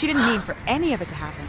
She didn't mean for any of it to happen.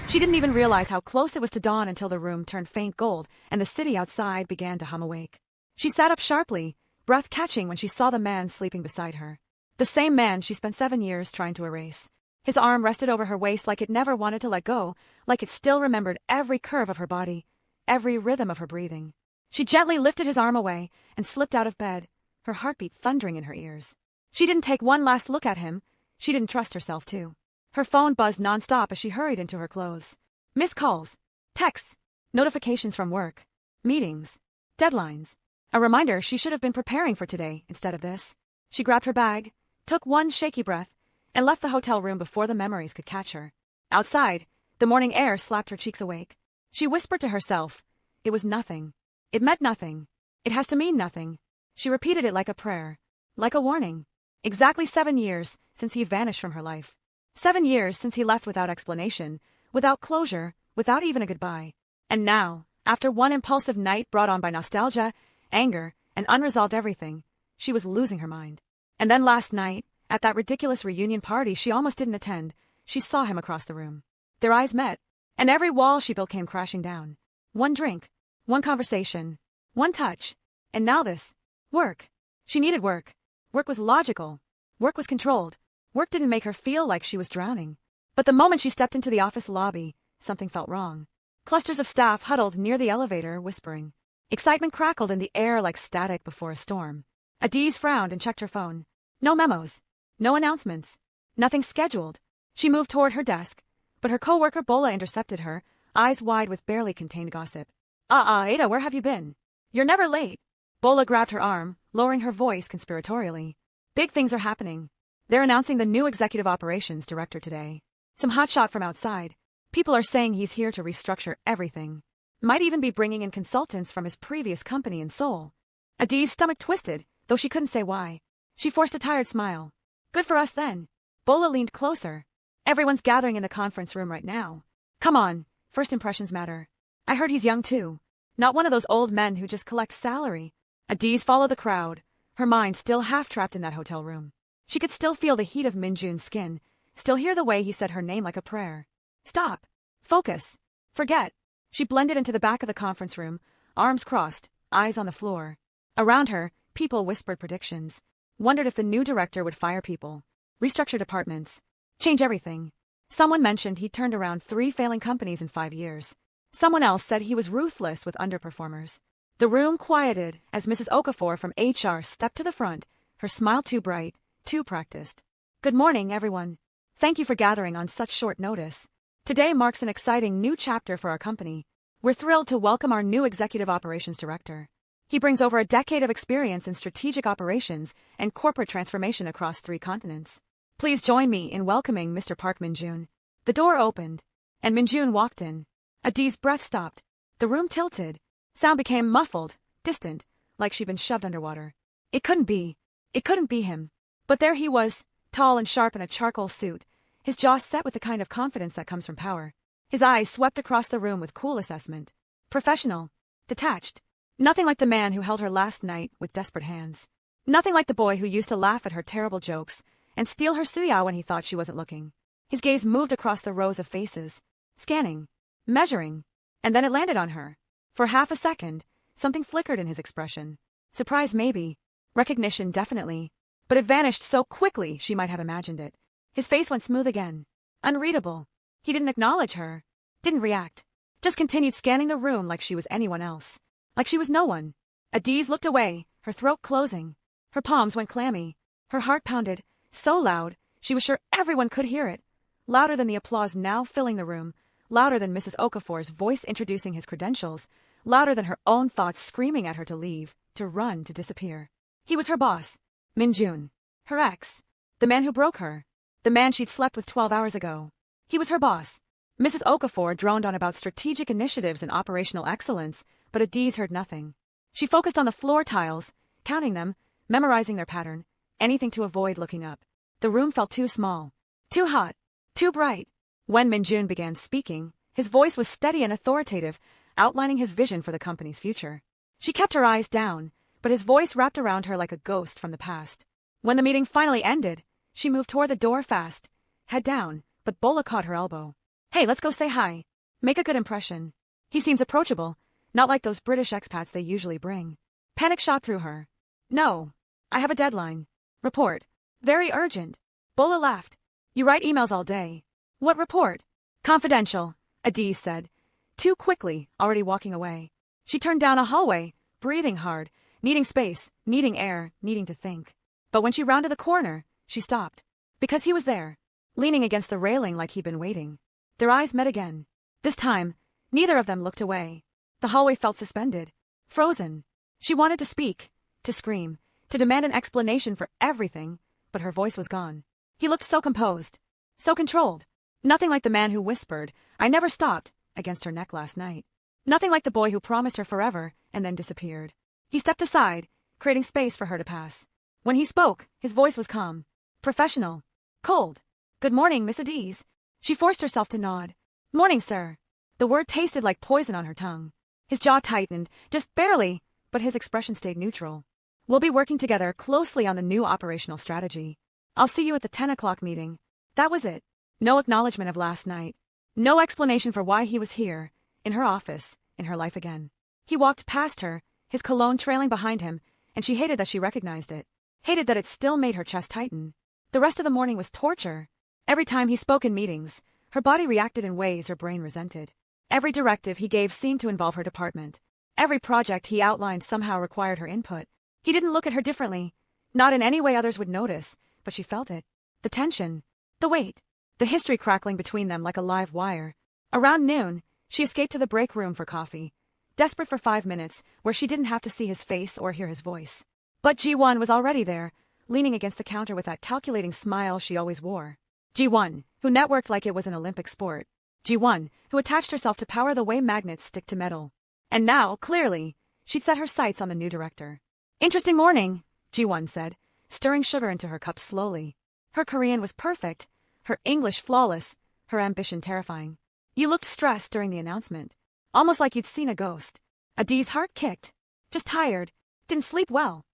She didn't even realize how close it was to dawn until the room turned faint gold and the city outside began to hum awake. She sat up sharply, breath catching when she saw the man sleeping beside her. The same man she spent 7 years trying to erase. His arm rested over her waist like it never wanted to let go, like it still remembered every curve of her body, every rhythm of her breathing. She gently lifted his arm away and slipped out of bed, her heartbeat thundering in her ears. She didn't take one last look at him. She didn't trust herself to. Her phone buzzed nonstop as she hurried into her clothes. Missed calls, texts, notifications from work, meetings, deadlines. A reminder she should have been preparing for today instead of this. She grabbed her bag, took one shaky breath, and left the hotel room before the memories could catch her. Outside, the morning air slapped her cheeks awake. She whispered to herself, it was nothing. It meant nothing. It has to mean nothing. She repeated it like a prayer, like a warning. Exactly 7 years since he vanished from her life. 7 years since he left without explanation, without closure, without even a goodbye. And now, after one impulsive night brought on by nostalgia, anger, and unresolved everything, she was losing her mind. And then last night, at that ridiculous reunion party she almost didn't attend, she saw him across the room. Their eyes met, and every wall she built came crashing down. One drink, one conversation, one touch, and now this. Work. She needed work. Work was logical. Work was controlled. Work didn't make her feel like she was drowning. But the moment she stepped into the office lobby, something felt wrong. Clusters of staff huddled near the elevator, whispering. Excitement crackled in the air like static before a storm. Adaeze frowned and checked her phone. No memos. No announcements. Nothing scheduled. She moved toward her desk, but her coworker Bola intercepted her, eyes wide with barely contained gossip. Ada, where have you been? You're never late. Bola grabbed her arm, lowering her voice conspiratorially. Big things are happening. They're announcing the new executive operations director today. Some hotshot from outside. People are saying he's here to restructure everything. Might even be bringing in consultants from his previous company in Seoul. Adaeze's stomach twisted, though she couldn't say why. She forced a tired smile. Good for us then. Bola leaned closer. Everyone's gathering in the conference room right now. Come on, first impressions matter. I heard he's young too. Not one of those old men who just collect salary. Adaeze followed the crowd, her mind still half trapped in that hotel room. She could still feel the heat of Min-jun's skin, still hear the way he said her name like a prayer. Stop. Focus. Forget. She blended into the back of the conference room, arms crossed, eyes on the floor. Around her, people whispered predictions, wondered if the new director would fire people, restructure departments, change everything. Someone mentioned he'd turned around 3 failing companies in 5 years. Someone else said he was ruthless with underperformers. The room quieted as Mrs. Okafor from HR stepped to the front, her smile too bright, too practiced. Good morning, everyone. Thank you for gathering on such short notice. Today marks an exciting new chapter for our company. We're thrilled to welcome our new Executive Operations Director. He brings over a decade of experience in strategic operations and corporate transformation across 3 continents. Please join me in welcoming Mr. Park Min-jun. The door opened, and Min-jun walked in. Adaeze's breath stopped. The room tilted. Sound became muffled, distant, like she'd been shoved underwater. It couldn't be. It couldn't be him. But there he was, tall and sharp in a charcoal suit, his jaw set with the kind of confidence that comes from power. His eyes swept across the room with cool assessment. Professional. Detached. Nothing like the man who held her last night with desperate hands. Nothing like the boy who used to laugh at her terrible jokes and steal her suya when he thought she wasn't looking. His gaze moved across the rows of faces, scanning, measuring, and then it landed on her. For half a second, something flickered in his expression. Surprise maybe, recognition definitely, but it vanished so quickly she might have imagined it. His face went smooth again. Unreadable. He didn't acknowledge her. Didn't react. Just continued scanning the room like she was anyone else. Like she was no one. Adaeze looked away, her throat closing. Her palms went clammy. Her heart pounded, so loud, she was sure everyone could hear it. Louder than the applause now filling the room. Louder than Mrs. Okafor's voice introducing his credentials. Louder than her own thoughts screaming at her to leave, to run, to disappear. He was her boss. Min-jun. Her ex. The man who broke her. The man she'd slept with 12 hours ago. He was her boss. Mrs. Okafor droned on about strategic initiatives and operational excellence, but Adaeze heard nothing. She focused on the floor tiles, counting them, memorizing their pattern, anything to avoid looking up. The room felt too small, too hot, too bright. When Min-jun began speaking, his voice was steady and authoritative, outlining his vision for the company's future. She kept her eyes down, but his voice wrapped around her like a ghost from the past. When the meeting finally ended, she moved toward the door fast, head down, but Bola caught her elbow. Hey, let's go say hi. Make a good impression. He seems approachable, not like those British expats they usually bring. Panic shot through her. No. I have a deadline. Report. Very urgent. Bola laughed. You write emails all day. What report? Confidential, Adaeze said. Too quickly, already walking away. She turned down a hallway, breathing hard, needing space, needing air, needing to think. But when she rounded the corner, she stopped. Because he was there, leaning against the railing like he'd been waiting. Their eyes met again. This time, neither of them looked away. The hallway felt suspended, frozen. She wanted to speak, to scream, to demand an explanation for everything, but her voice was gone. He looked so composed, so controlled. Nothing like the man who whispered, "I never stopped," against her neck last night. Nothing like the boy who promised her forever and then disappeared. He stepped aside, creating space for her to pass. When he spoke, his voice was calm, professional, cold. Good morning, Miss Adaeze. She forced herself to nod. Morning, sir. The word tasted like poison on her tongue. His jaw tightened, just barely, but his expression stayed neutral. We'll be working together closely on the new operational strategy. I'll see you at the 10 o'clock meeting. That was it. No acknowledgement of last night. No explanation for why he was here, in her office, in her life again. He walked past her, his cologne trailing behind him, and she hated that she recognized it. Hated that it still made her chest tighten. The rest of the morning was torture. Every time he spoke in meetings, her body reacted in ways her brain resented. Every directive he gave seemed to involve her department. Every project he outlined somehow required her input. He didn't look at her differently, not in any way others would notice, but she felt it. The tension, the weight, the history crackling between them like a live wire. Around noon, she escaped to the break room for coffee, desperate for 5 minutes where she didn't have to see his face or hear his voice. But Ji-won was already there, leaning against the counter with that calculating smile she always wore. Ji-won, who networked like it was an Olympic sport. Ji-won, who attached herself to power the way magnets stick to metal. And now, clearly, she'd set her sights on the new director. Interesting morning, Ji-won said, stirring sugar into her cup slowly. Her Korean was perfect, her English flawless, her ambition terrifying. You looked stressed during the announcement, almost like you'd seen a ghost. Adaeze's heart kicked. Just tired. Didn't sleep well.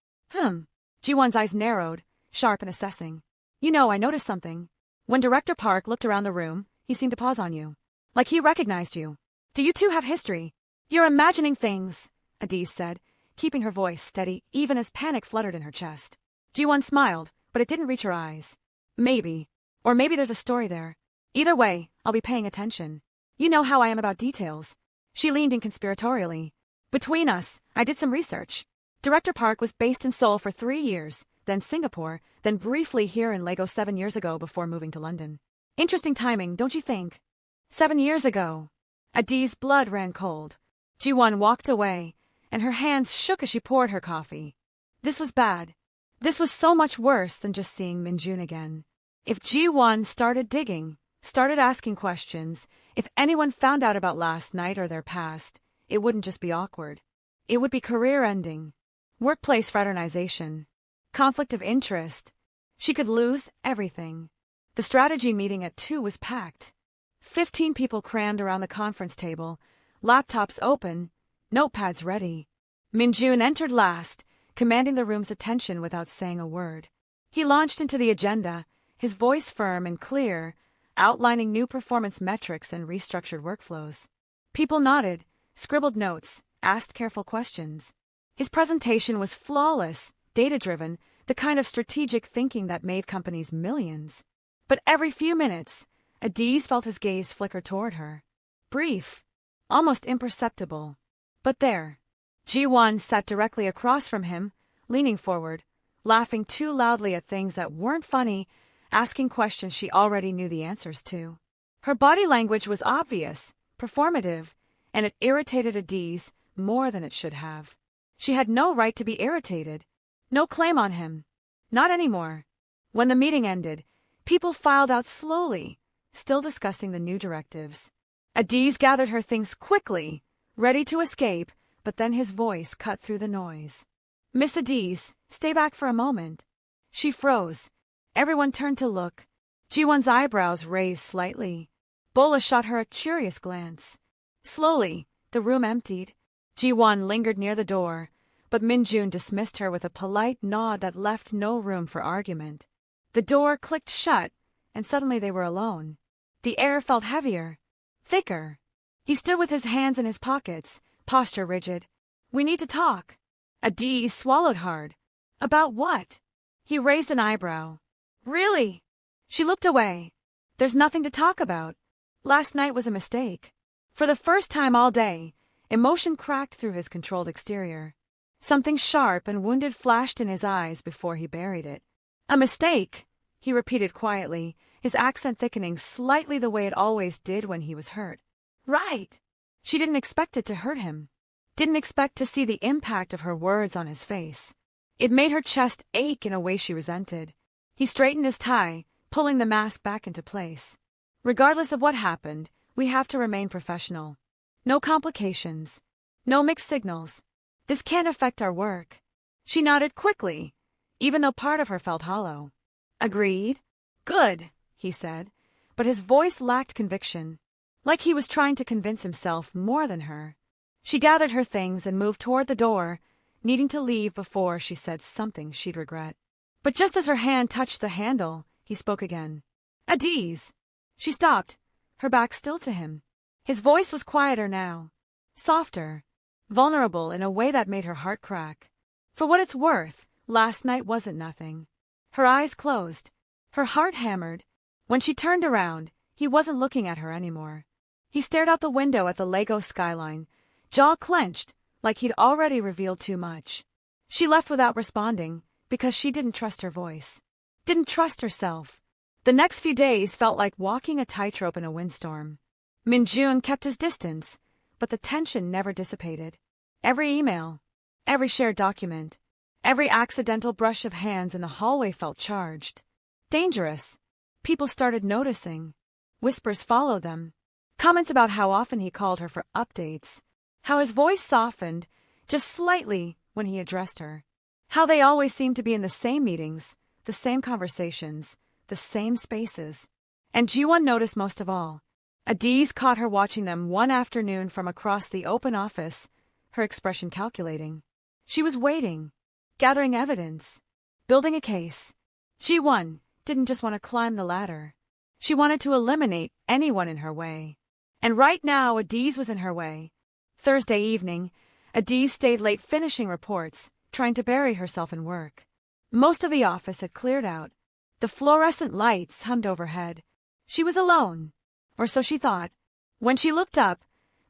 Ji-won's eyes narrowed, sharp and assessing. You know, I noticed something. When Director Park looked around the room, he seemed to pause on you. Like he recognized you. Do you two have history? You're imagining things, Adaeze said, keeping her voice steady even as panic fluttered in her chest. Ji-won smiled, but it didn't reach her eyes. Maybe. Or maybe there's a story there. Either way, I'll be paying attention. You know how I am about details. She leaned in conspiratorially. Between us, I did some research. Director Park was based in Seoul for 3 years, then Singapore, then briefly here in Lagos 7 years ago before moving to London. Interesting timing, don't you think? 7 years ago. Adaeze's blood ran cold. Ji-won walked away, and her hands shook as she poured her coffee. This was bad. This was so much worse than just seeing Min-jun again. If Ji-won started digging, started asking questions, if anyone found out about last night or their past, it wouldn't just be awkward. It would be career-ending. Workplace fraternization. Conflict of interest. She could lose everything. The strategy meeting at 2 was packed. 15 people crammed around the conference table, laptops open, notepads ready. Min-jun entered last, commanding the room's attention without saying a word. He launched into the agenda, his voice firm and clear, outlining new performance metrics and restructured workflows. People nodded, scribbled notes, asked careful questions. His presentation was flawless, data-driven, the kind of strategic thinking that made companies millions. But every few minutes, Adaeze felt his gaze flicker toward her. Brief, almost imperceptible. But there. Ji-won sat directly across from him, leaning forward, laughing too loudly at things that weren't funny, asking questions she already knew the answers to. Her body language was obvious, performative, and it irritated Adaeze more than it should have. She had no right to be irritated. No claim on him. Not anymore. When the meeting ended, people filed out slowly, still discussing the new directives. Adaeze gathered her things quickly, ready to escape, but then his voice cut through the noise. Miss Adaeze, stay back for a moment. She froze. Everyone turned to look. Ji-won's eyebrows raised slightly. Bola shot her a curious glance. Slowly, the room emptied. Ji-won lingered near the door, but Min-jun dismissed her with a polite nod that left no room for argument. The door clicked shut, and suddenly they were alone. The air felt heavier, thicker. He stood with his hands in his pockets, posture rigid. "We need to talk." Adaeze swallowed hard. "About what?" He raised an eyebrow. "Really?" She looked away. "There's nothing to talk about. Last night was a mistake." For the first time all day, emotion cracked through his controlled exterior. Something sharp and wounded flashed in his eyes before he buried it. "A mistake," he repeated quietly, his accent thickening slightly the way it always did when he was hurt. "Right." She didn't expect it to hurt him. Didn't expect to see the impact of her words on his face. It made her chest ache in a way she resented. He straightened his tie, pulling the mask back into place. "Regardless of what happened, we have to remain professional. No complications. No mixed signals. This can't affect our work." She nodded quickly, even though part of her felt hollow. "Agreed?" "Good," he said, but his voice lacked conviction, like he was trying to convince himself more than her. She gathered her things and moved toward the door, needing to leave before she said something she'd regret. But just as her hand touched the handle, he spoke again. "Adaeze." She stopped, her back still to him. His voice was quieter now, softer, vulnerable in a way that made her heart crack. For what it's worth, last night wasn't nothing. Her eyes closed, her heart hammered. When she turned around, he wasn't looking at her anymore. He stared out the window at the Lego skyline, jaw clenched, like he'd already revealed too much. She left without responding, because she didn't trust her voice. Didn't trust herself. The next few days felt like walking a tightrope in a windstorm. Min-jun kept his distance, but the tension never dissipated. Every email, every shared document, every accidental brush of hands in the hallway felt charged. Dangerous. People started noticing. Whispers followed them. Comments about how often he called her for updates. How his voice softened, just slightly, when he addressed her. How they always seemed to be in the same meetings, the same conversations, the same spaces. And Ji-won noticed most of all. Adaeze caught her watching them one afternoon from across the open office, her expression calculating. She was waiting, gathering evidence, building a case. Ji-won didn't just want to climb the ladder. She wanted to eliminate anyone in her way. And right now, Adaeze was in her way. Thursday evening, Adaeze stayed late finishing reports, trying to bury herself in work. Most of the office had cleared out. The fluorescent lights hummed overhead. She was alone, or so she thought. When she looked up,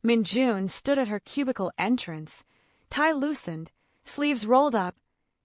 Min-jun stood at her cubicle entrance, tie loosened, sleeves rolled up,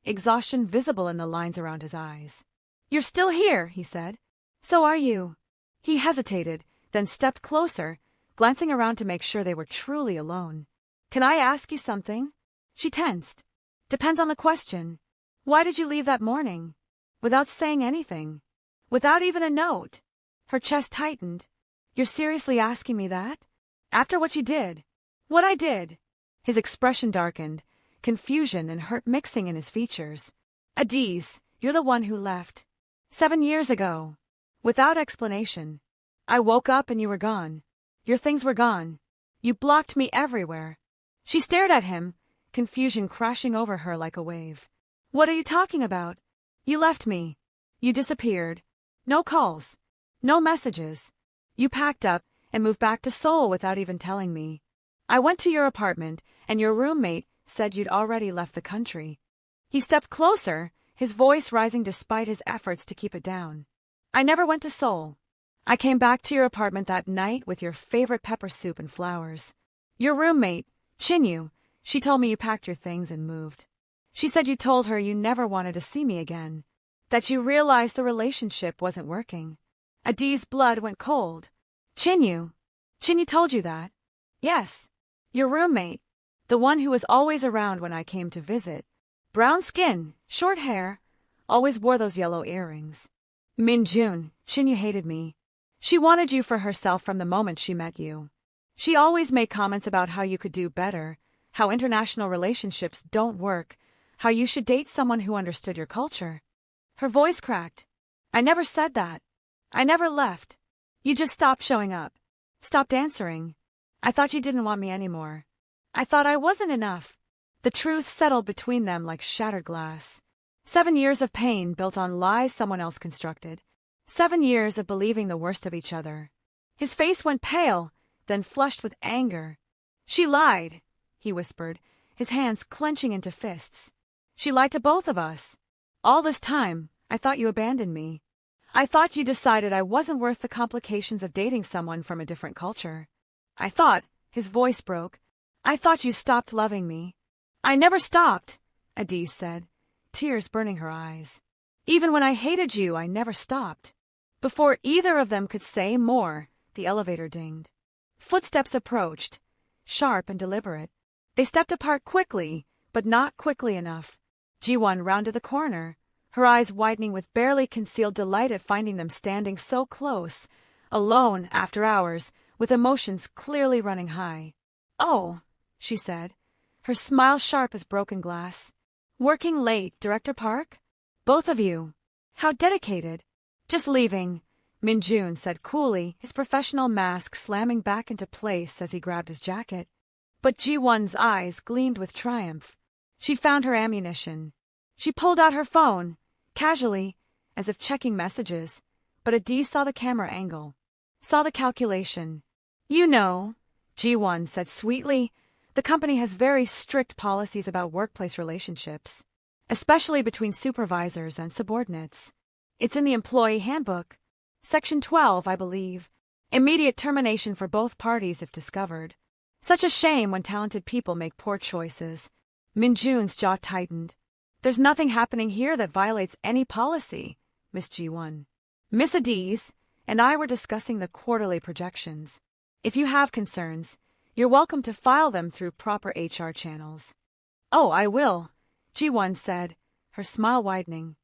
exhaustion visible in the lines around his eyes. "You're still here," he said. "So are you." He hesitated, then stepped closer, glancing around to make sure they were truly alone. "Can I ask you something?" She tensed. "Depends on the question. Why did you leave that morning? Without saying anything. Without even a note." Her chest tightened. "You're seriously asking me that? After what you did?" "What I did?" His expression darkened, confusion and hurt mixing in his features. "Adaeze, you're the one who left. 7 years ago. Without explanation. I woke up and you were gone. Your things were gone. You blocked me everywhere." She stared at him, confusion crashing over her like a wave. "What are you talking about? You left me. You disappeared. No calls. No messages. You packed up and moved back to Seoul without even telling me. I went to your apartment, and your roommate said you'd already left the country." He stepped closer, his voice rising despite his efforts to keep it down. "I never went to Seoul. I came back to your apartment that night with your favorite pepper soup and flowers. Your roommate, Chin-yu, she told me you packed your things and moved. She said you told her you never wanted to see me again, that you realized the relationship wasn't working." Adaeze's blood went cold. Chin-yu told you that?" "Yes. Your roommate, the one who was always around when I came to visit. Brown skin, short hair, always wore those yellow earrings." "Min-jun, Chin-yu hated me. She wanted you for herself from the moment she met you. She always made comments about how you could do better, how international relationships don't work, how you should date someone who understood your culture." Her voice cracked. "I never said that. I never left. You just stopped showing up. Stopped answering. I thought you didn't want me anymore. I thought I wasn't enough." The truth settled between them like shattered glass. 7 years of pain built on lies someone else constructed. 7 years of believing the worst of each other. His face went pale, then flushed with anger. She lied, he whispered, his hands clenching into fists. She lied to both of us. All this time, I thought you abandoned me. I thought you decided I wasn't worth the complications of dating someone from a different culture. I thought, his voice broke, I thought you stopped loving me. I never stopped, Adaeze said, tears burning her eyes. Even when I hated you, I never stopped. Before either of them could say more, the elevator dinged. Footsteps approached, sharp and deliberate. They stepped apart quickly, but not quickly enough. Ji-won rounded the corner, her eyes widening with barely concealed delight at finding them standing so close, alone after hours, with emotions clearly running high. "Oh," she said, her smile sharp as broken glass. "Working late, Director Park? Both of you. How dedicated." "Just leaving," Min-jun said coolly, his professional mask slamming back into place as he grabbed his jacket. But Ji-won's eyes gleamed with triumph. She found her ammunition. She pulled out her phone, casually, as if checking messages, but Adaeze saw the camera angle, saw the calculation. "You know," Ji-won said sweetly, "the company has very strict policies about workplace relationships, especially between supervisors and subordinates. It's in the employee handbook. Section 12, I believe. Immediate termination for both parties if discovered. Such a shame when talented people make poor choices." Min-jun's jaw tightened. "There's nothing happening here that violates any policy, Miss Ji-won. Miss Adaeze and I were discussing the quarterly projections. If you have concerns, you're welcome to file them through proper HR channels." "Oh, I will," Ji-won said, her smile widening.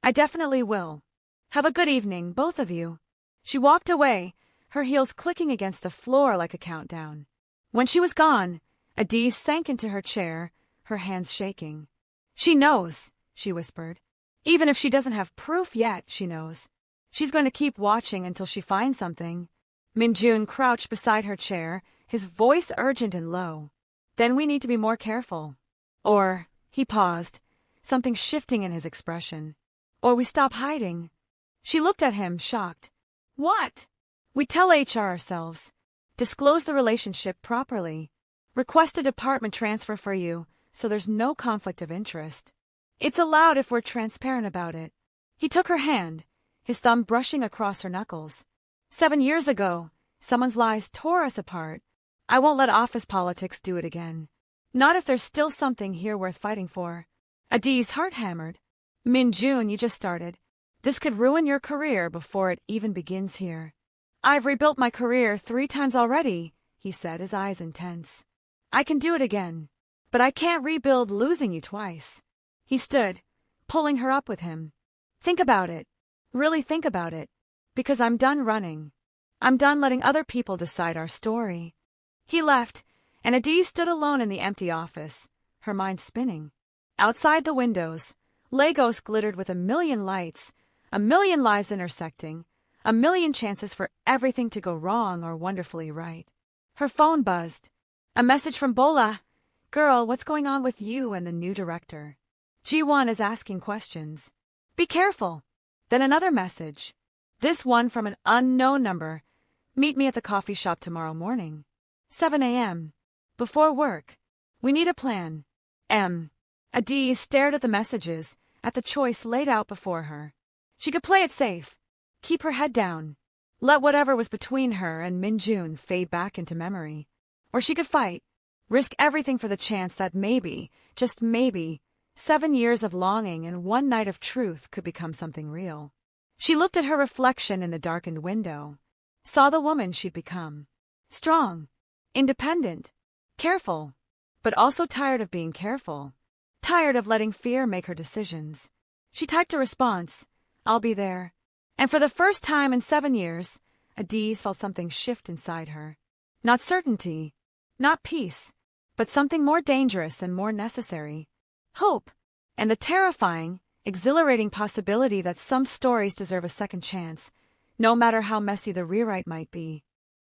"I definitely will. Have a good evening, both of you." She walked away, her heels clicking against the floor like a countdown. When she was gone, Adaeze sank into her chair, her hands shaking. "She knows," she whispered. "Even if she doesn't have proof yet, she knows. She's going to keep watching until she finds something." Min-jun crouched beside her chair, his voice urgent and low. "Then we need to be more careful. Or," he paused, something shifting in his expression, "or we stop hiding." She looked at him, shocked. "What?" "We tell HR ourselves. Disclose the relationship properly. Request a department transfer for you, so there's no conflict of interest. It's allowed if we're transparent about it." He took her hand, his thumb brushing across her knuckles. 7 years ago, someone's lies tore us apart. I won't let office politics do it again. Not if there's still something here worth fighting for." Adaeze's heart hammered. "Min-jun, you just started. This could ruin your career before it even begins here." "I've rebuilt my career 3 times already," he said, his eyes intense. "I can do it again. But I can't rebuild losing you twice." He stood, pulling her up with him. "Think about it. Really think about it. Because I'm done running. I'm done letting other people decide our story." He left, and Adaeze stood alone in the empty office, her mind spinning. Outside the windows, Lagos glittered with a million lights, a million lives intersecting, a million chances for everything to go wrong or wonderfully right. Her phone buzzed. A message from Bola. "Girl, what's going on with you and the new director? Ji-won is asking questions. Be careful." Then another message. This one from an unknown number. "Meet me at the coffee shop tomorrow morning. 7 a.m. Before work. We need a plan. M." Adaeze stared at the messages, at the choice laid out before her. She could play it safe. Keep her head down. Let whatever was between her and Min-jun fade back into memory. Or she could fight. Risk everything for the chance that maybe, just maybe, 7 years of longing and 1 night of truth could become something real. She looked at her reflection in the darkened window, saw the woman she'd become. Strong, independent, careful, but also tired of being careful, tired of letting fear make her decisions. She typed a response, "I'll be there." And for the first time in 7 years, Adaeze felt something shift inside her. Not certainty, not peace, but something more dangerous and more necessary. Hope, and the terrifying, exhilarating possibility that some stories deserve a second chance, no matter how messy the rewrite might be.